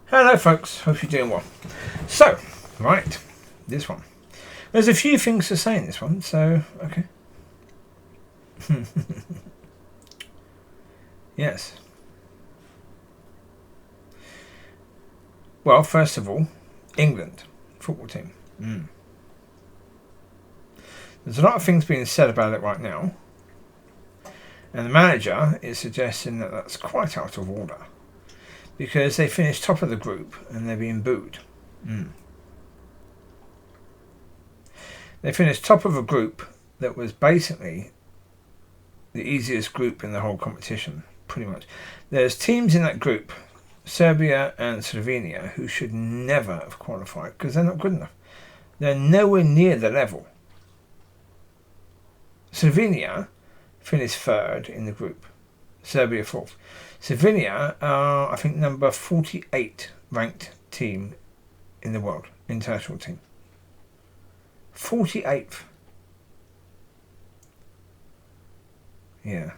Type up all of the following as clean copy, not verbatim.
Hello folks, hope you're doing well. So, right, this one. There's a few things to say in this one, so, okay. Yes. Well, first of all, England, football team. There's a lot of things being said about it right now. And the manager is suggesting that that's quite out of order. Because they finished top of the group and they're being booed. They finished top of a group that was basically the easiest group in the whole competition, pretty much. There's teams in that group, Serbia and Slovenia, who should never have qualified because they're not good enough. They're nowhere near the level. Slovenia finished third in the group. Serbia fourth. Slovenia are, I think, number 48 ranked team in the world, international team. 48th. Yeah.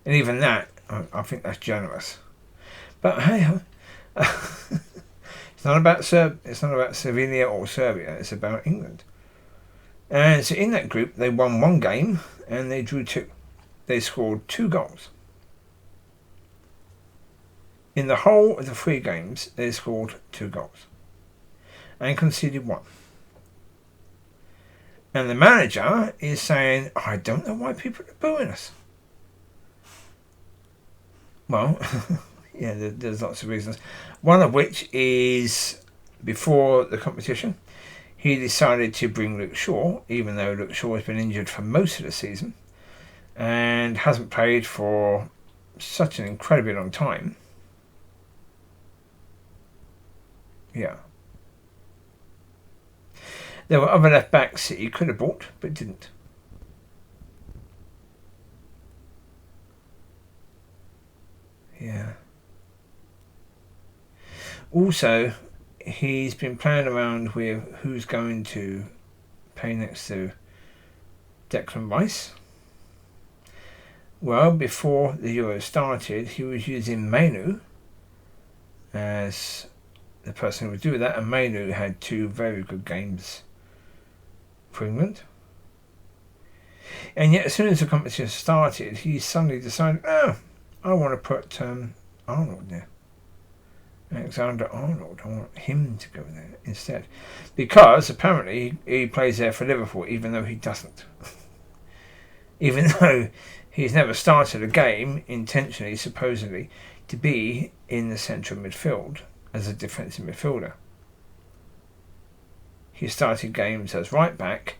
And even that, I think that's generous. But hey, it's not about Slovenia or Serbia. It's about England. And so in that group, they won one game and they drew two. They scored 2 goals. In the whole of the 3 games, they scored 2 goals. And conceded 1. And the manager is saying, I don't know why people are booing us. Well, yeah, there's lots of reasons. One of which is before the competition, he decided to bring Luke Shaw, even though Luke Shaw has been injured for most of the season and hasn't played for such an incredibly long time. Yeah. There were other left backs that he could have bought, but didn't. Yeah. Also, he's been playing around with who's going to play next to Declan Rice. Well, before the Euro started, he was using Mainu as the person who would do that, and Mainu had 2 very good games for England. And yet, as soon as the competition started, he suddenly decided, I want to put Arnold there. Alexander Arnold. I want him to go there instead. Because apparently he plays there for Liverpool, even though he doesn't. Even though he's never started a game intentionally, supposedly, to be in the central midfield as a defensive midfielder. He started games as right back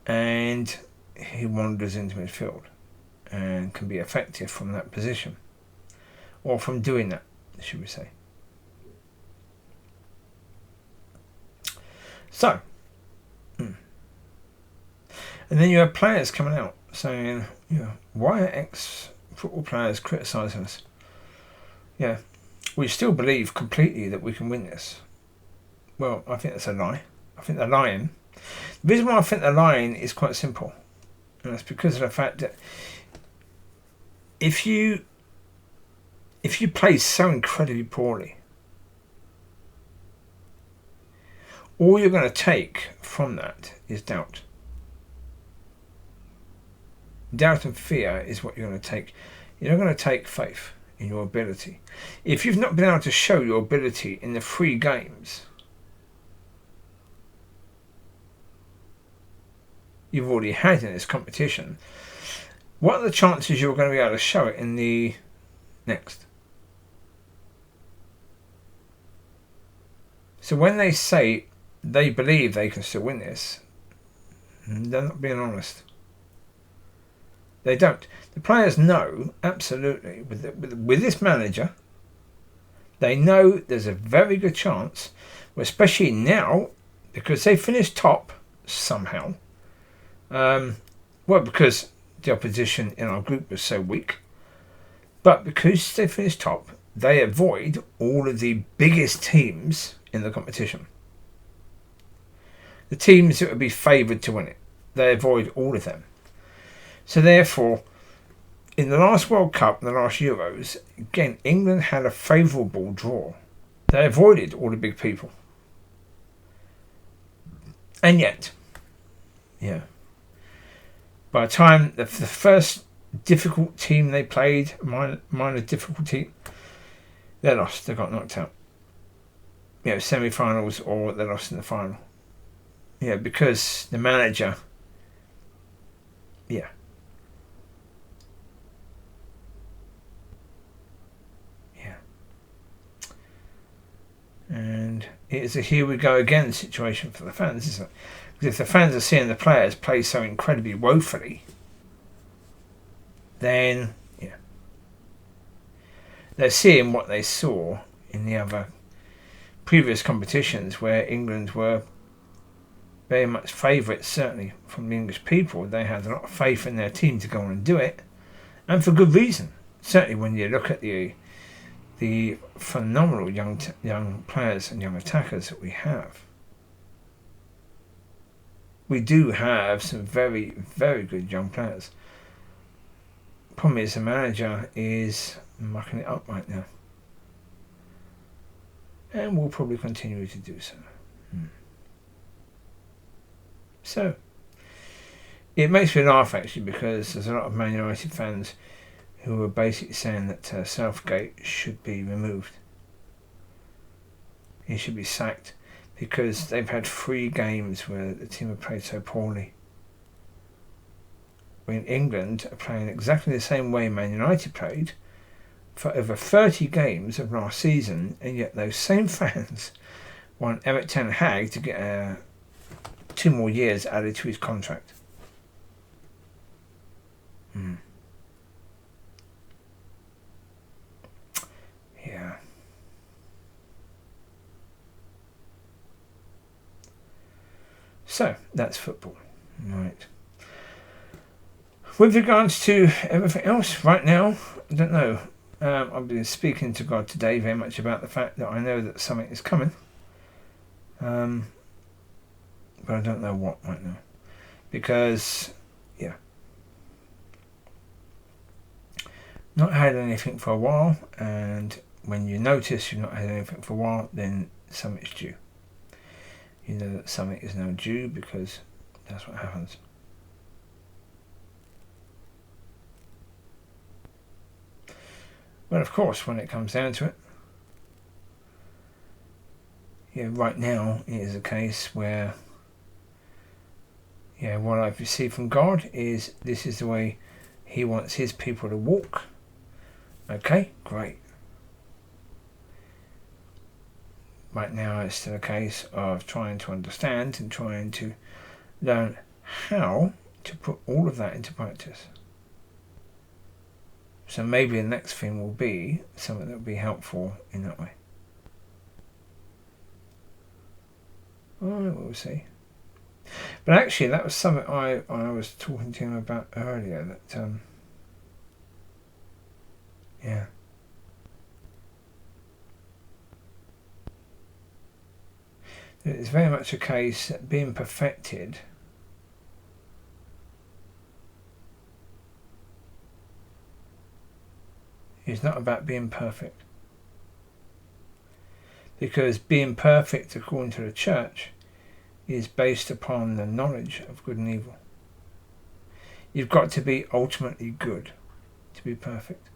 and he wanders into midfield and can be effective from that position. Or from doing that, should we say. So, and then you have players coming out saying, why are ex-football players criticising us? Yeah, we still believe completely that we can win this. Well, I think that's a lie. I think they're lying. The reason why I think they're lying is quite simple. And that's because of the fact that if you play so incredibly poorly, all you're going to take from that is doubt. Doubt and fear is what you're going to take. You're not going to take faith in your ability. If you've not been able to show your ability in the 3 games you've already had in this competition, what are the chances you're going to be able to show it in the next? So when they say they believe they can still win this, they're not being honest. They don't. The players know, absolutely, with this manager, they know there's a very good chance, especially now, because they finished top somehow. Because the opposition in our group was so weak. But because they finished top, they avoid all of the biggest teams in the competition. The teams that would be favoured to win it. They avoid all of them. So therefore, in the last World Cup, the last Euros, again, England had a favourable draw. They avoided all the big people. And yet, by the time the first difficult team they played, minor difficulty, they lost. They got knocked out. Semi-finals, or they lost in the final. Because the manager, And it is a here we go again situation for the fans, isn't it? Because if the fans are seeing the players play so incredibly woefully, then they're seeing what they saw in the other previous competitions where England were very much favourites, certainly from the English people. They had a lot of faith in their team to go on and do it, and for good reason. Certainly when you look at the phenomenal young players and young attackers that we have. We do have some very, very good young players. Problem is the manager is mucking it up right now. And will probably continue to do so. So, it makes me laugh actually, because there's a lot of Man United fans who are basically saying that Southgate should be removed. He should be sacked because they've had 3 games where the team have played so poorly. When England are playing exactly the same way Man United played for over 30 games of last season, and yet those same fans want Erik ten Hag to get 2 more years added to his contract. Yeah. So, that's football. Right. With regards to everything else, right now, I don't know. I've been speaking to God today very much about the fact that I know that something is coming. But I don't know what right now. Because, not had anything for a while, and when you notice you've not had anything for a while, then something's due. You know that something is now due because that's what happens. But of course, when it comes down to it, right now it is a case where, what I've received from God is this is the way He wants His people to walk. Okay, great. Right now it's still a case of trying to understand and trying to learn how to put all of that into practice. So maybe the next thing will be something that will be helpful in that way. We'll see. But actually that was something I was talking to him about earlier, that it's very much a case that being perfected is not about being perfect. Because being perfect, according to the church, is based upon the knowledge of good and evil. You've got to be ultimately good to be perfect.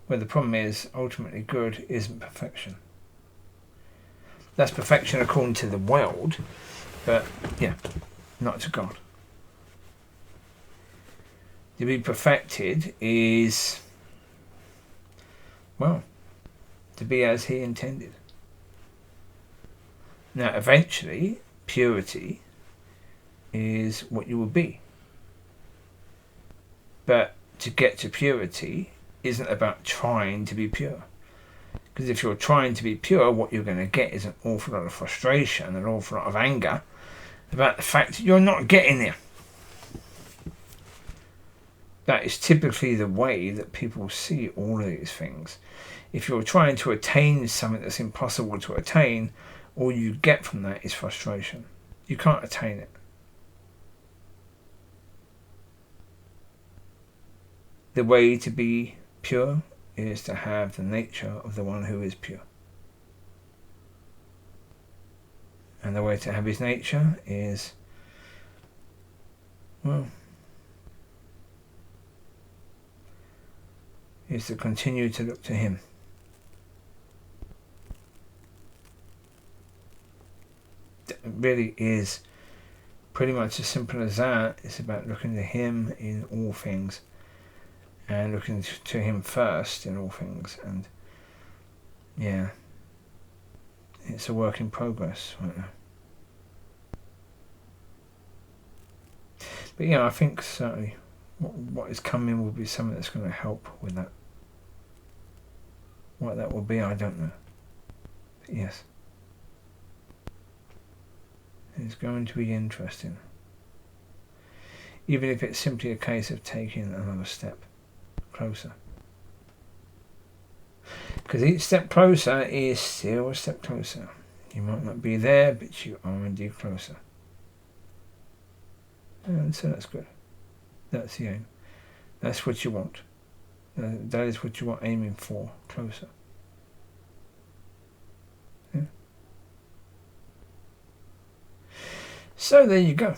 Well, the problem is, ultimately good isn't perfection. That's perfection according to the world, but not to God. To be perfected is, to be as He intended. Now, eventually, purity is what you will be. But to get to purity isn't about trying to be pure. Because if you're trying to be pure, what you're going to get is an awful lot of frustration, an awful lot of anger about the fact that you're not getting there. That is typically the way that people see all of these things. If you're trying to attain something that's impossible to attain, all you get from that is frustration. You can't attain it. the way to be pure is to have the nature of the one who is pure. And the way to have his nature is, well, is to continue to look to him. It really is pretty much as simple as that. It's about looking to him in all things and looking to him first in all things. And yeah, it's a work in progress right now. But yeah, I think certainly what is coming will be something that's going to help with that. What that will be, I don't know. But yes. It's going to be interesting. Even if it's simply a case of taking another step closer. Because each step closer is still a step closer. You might not be there, but you are indeed closer. And so that's good. That's the aim. That's what you want. That is what you are aiming for, closer. Yeah. So there you go.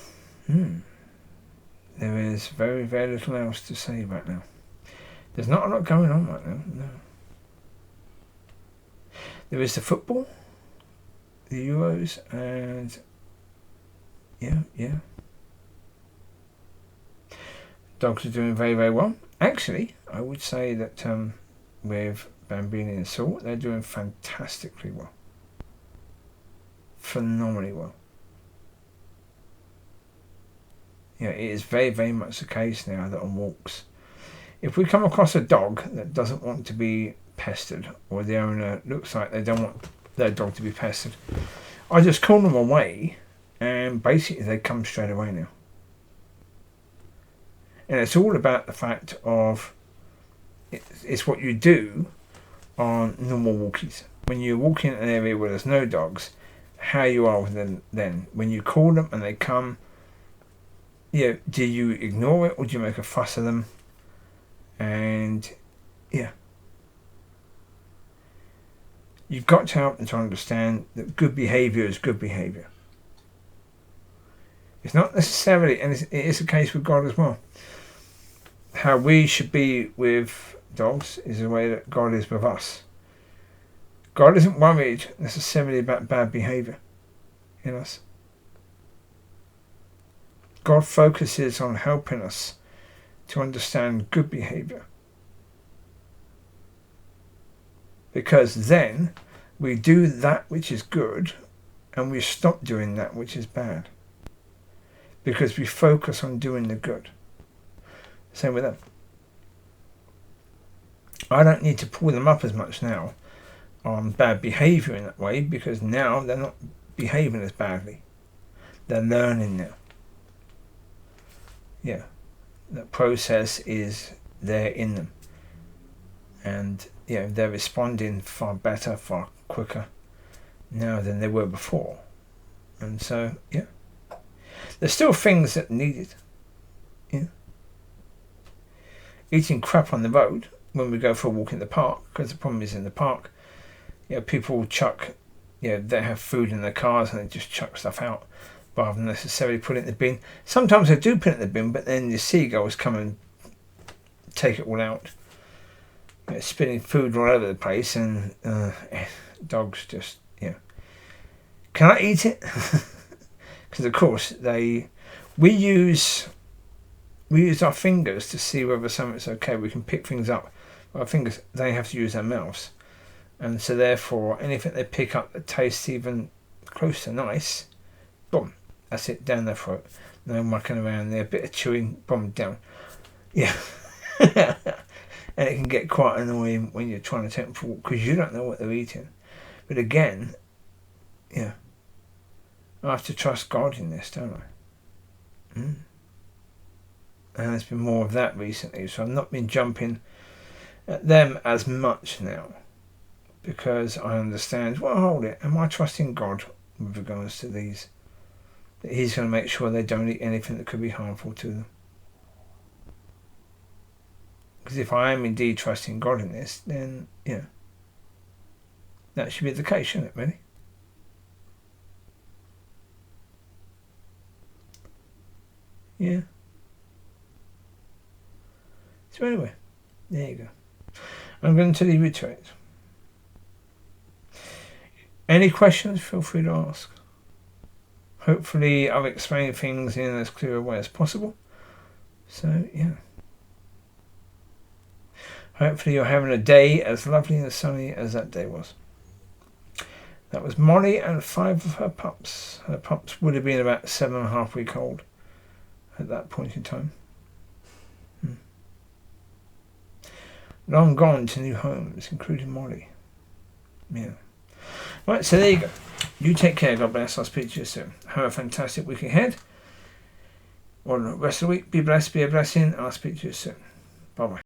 There is very, very little else to say right now. There's not a lot going on right now, no. There is the football, the Euros, and yeah. Dogs are doing very, very well. Actually, I would say that with Bambini and Salt, they're doing fantastically well. Phenomenally well. Yeah, it is very, very much the case now that on walks, if we come across a dog that doesn't want to be pestered, or the owner looks like they don't want their dog to be pestered, I just call them away, and basically they come straight away now. And it's all about the fact of it's what you do on normal walkies. When you're walking in an area where there's no dogs, how you are with them then. When you call them and they come, do you ignore it or do you make a fuss of them? And you've got to help them to understand that good behaviour is good behaviour. It's not necessarily, and it is the case with God as well. How we should be with dogs is the way that God is with us. God isn't worried necessarily about bad behaviour in us. God focuses on helping us to understand good behaviour. Because then we do that which is good and we stop doing that which is bad. Because we focus on doing the good. Same with them. I don't need to pull them up as much now on bad behaviour in that way, because now they're not behaving as badly. They're learning now. Yeah. That process is there in them. And they're responding far better, far quicker now than they were before. And so, there's still things that are needed. Eating crap on the road when we go for a walk in the park, because the problem is in the park, people chuck, they have food in their cars and they just chuck stuff out rather than necessarily put it in the bin. Sometimes they do put it in the bin, but then the seagulls come and take it all out, spitting food all over the place, and dogs just, can I eat it? Because of course we use our fingers to see whether something's okay. We can pick things up with our fingers. They have to use their mouths. And so therefore, anything they pick up that tastes even close to nice, boom, that's it, down their throat. No mucking around there, a bit of chewing, boom, down. Yeah. And it can get quite annoying when you're trying to take them for a walk, because you don't know what they're eating. But again, I have to trust God in this, don't I? And there's been more of that recently, so I've not been jumping at them as much now, because I understand, well, hold it, am I trusting God with regards to these? That He's going to make sure they don't eat anything that could be harmful to them. Because if I am indeed trusting God in this, then, that should be the case, shouldn't it, really? Yeah. So anyway, there you go. I'm going to leave it to it. Any questions, feel free to ask. Hopefully I've explained things in as clear a way as possible. So, yeah. Hopefully you're having a day as lovely and sunny as that day was. That was Molly and 5 of her pups. Her pups would have been about 7.5 weeks old at that point in time. Long gone to new homes, including Molly. Yeah. Right, so there you go. You take care. God bless. I'll speak to you soon. Have a fantastic week ahead. Or the rest of the week. Be blessed. Be a blessing. I'll speak to you soon. Bye-bye.